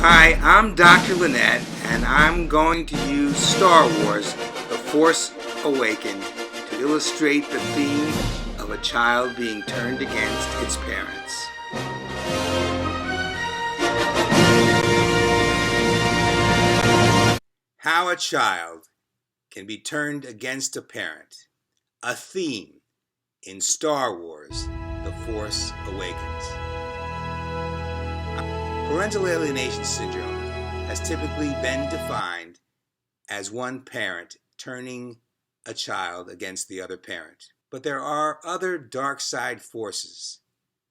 Hi, I'm Dr. Lynette, and I'm going to use Star Wars: The Force Awakens to illustrate the theme of a child being turned against its parents. How a child can be turned against a parent, a theme in Star Wars: The Force Awakens. Parental alienation syndrome has typically been defined as one parent turning a child against the other parent. But there are other dark side forces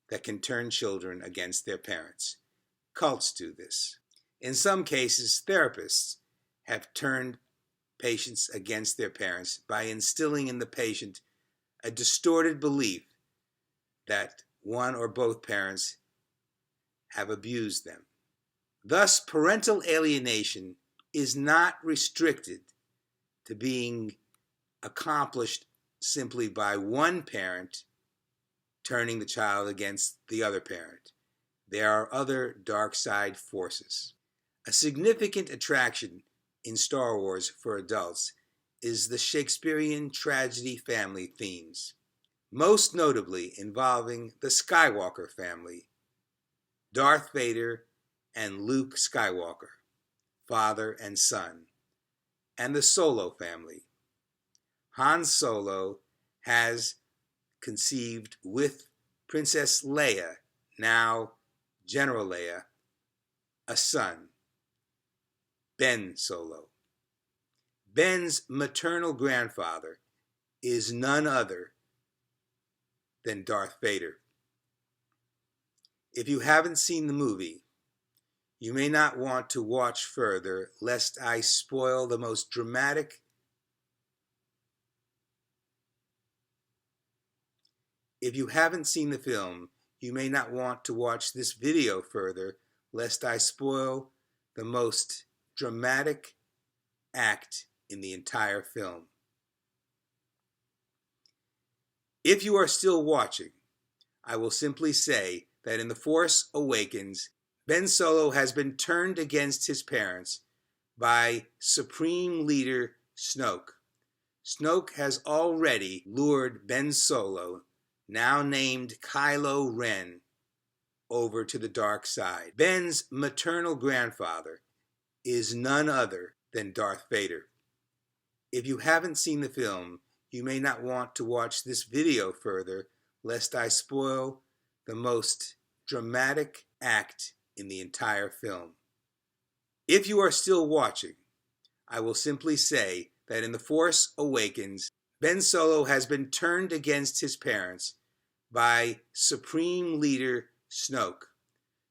that can turn children against their parents. Cults do this. In some cases, therapists have turned patients against their parents by instilling in the patient a distorted belief that one or both parents have abused them. Thus, parental alienation is not restricted to being accomplished simply by one parent turning the child against the other parent. There are other dark side forces. A significant attraction in Star Wars for adults is the Shakespearean tragedy family themes, most notably involving the Skywalker family, Darth Vader and Luke Skywalker, father and son, and the Solo family. Han Solo has conceived with Princess Leia, now General Leia, a son, Ben Solo. Ben's maternal grandfather is none other than Darth Vader. If you haven't seen the movie, you may not want to watch further, lest I spoil the most dramatic If you haven't seen the film, you may not want to watch this video further, lest I spoil the most dramatic act in the entire film. If you are still watching, I will simply say that in The Force Awakens, Ben Solo has been turned against his parents by Supreme Leader Snoke. Snoke has already lured Ben Solo, now named Kylo Ren, over to the dark side. Ben's maternal grandfather is none other than Darth Vader. If you haven't seen the film, you may not want to watch this video further, lest I spoil the most dramatic act in the entire film. If you are still watching, I will simply say that in The Force Awakens, Ben Solo has been turned against his parents by Supreme Leader Snoke.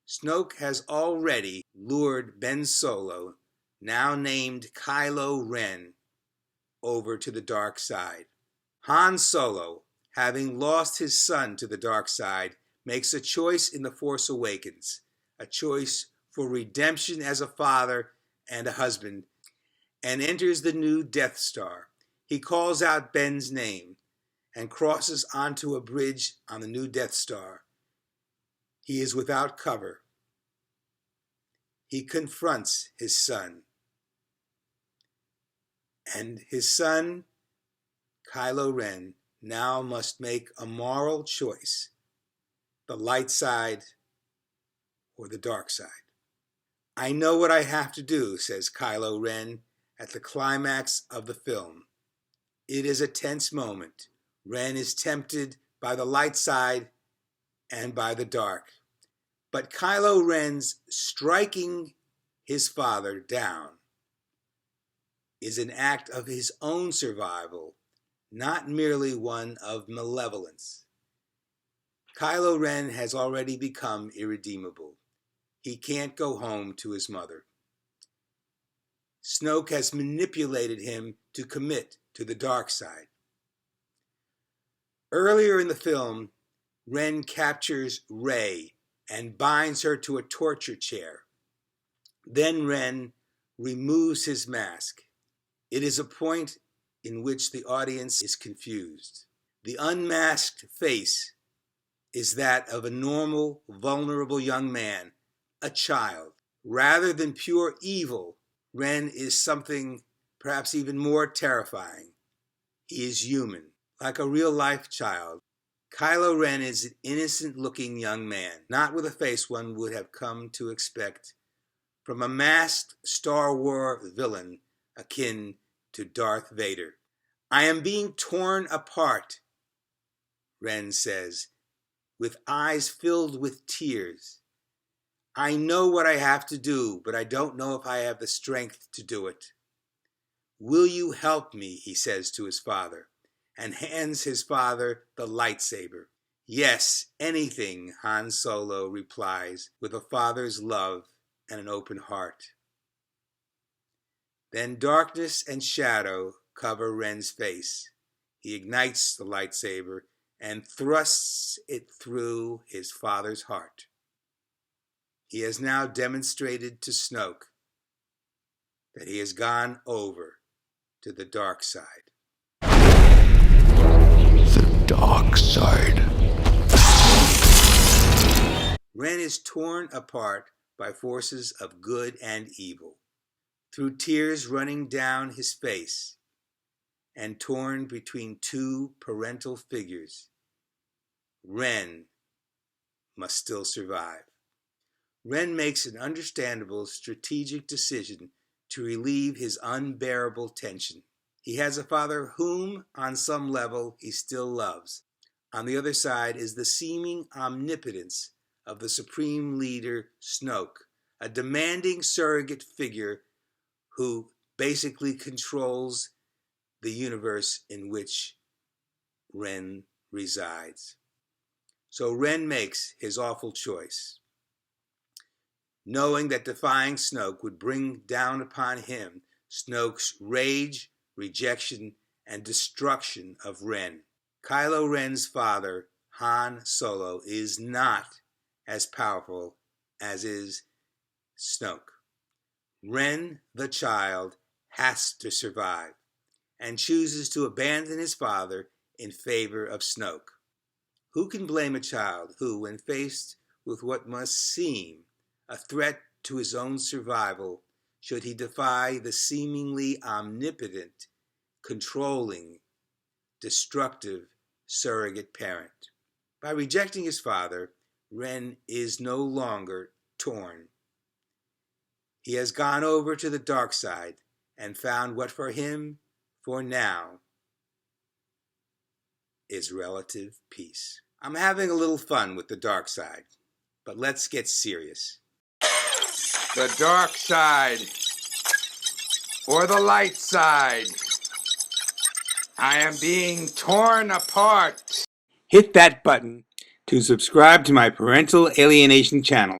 Snoke has already lured Ben Solo, now named Kylo Ren, over to the dark side. Han Solo, having lost his son to the dark side, makes a choice in The Force Awakens, a choice for redemption as a father and a husband, and enters the new Death Star. He calls out Ben's name and crosses onto a bridge on the new Death Star. He is without cover. He confronts his son. And his son, Kylo Ren, now must make a moral choice, the light side or the dark side. I know what I have to do, says Kylo Ren at the climax of the film. It is a tense moment. Ren is tempted by the light side and by the dark. But Kylo Ren's striking his father down is an act of his own survival, not merely one of malevolence. Kylo Ren has already become irredeemable. He can't go home to his mother. Snoke has manipulated him to commit to the dark side. Earlier in the film, Ren captures Rey and binds her to a torture chair. Then Ren removes his mask. It is a point in which the audience is confused. The unmasked face is that of a normal, vulnerable young man, a child. Rather than pure evil, Ren is something perhaps even more terrifying. He is human, like a real-life child. Kylo Ren is an innocent-looking young man, not with a face one would have come to expect from a masked Star Wars villain akin to Darth Vader. "I am being torn apart," Ren says, with eyes filled with tears. "I know what I have to do, but I don't know if I have the strength to do it." "Will you help me?" he says to his father, and hands his father the lightsaber. "Yes, anything," Han Solo replies, with a father's love and an open heart. Then darkness and shadow cover Ren's face. He ignites the lightsaber and thrusts it through his father's heart. He has now demonstrated to Snoke that he has gone over to the dark side. The dark side. Ren is torn apart by forces of good and evil, through tears running down his face, and torn between two parental figures. Ren must still survive. Ren makes an understandable strategic decision to relieve his unbearable tension. He has a father whom, on some level, he still loves. On the other side is the seeming omnipotence of the supreme leader, Snoke, a demanding surrogate figure who basically controls the universe in which Ren resides. So Ren makes his awful choice, knowing that defying Snoke would bring down upon him Snoke's rage, rejection, and destruction of Ren. Kylo Ren's father, Han Solo, is not as powerful as is Snoke. Ren, the child, has to survive and chooses to abandon his father in favor of Snoke. Who can blame a child who, when faced with what must seem a threat to his own survival, should he defy the seemingly omnipotent, controlling, destructive surrogate parent? By rejecting his father, Ren is no longer torn. He has gone over to the dark side and found what for him, for now, is relative peace. I'm having a little fun with the dark side, but let's get serious. The dark side, or the light side. I am being torn apart. Hit that button to subscribe to my Parental Alienation channel.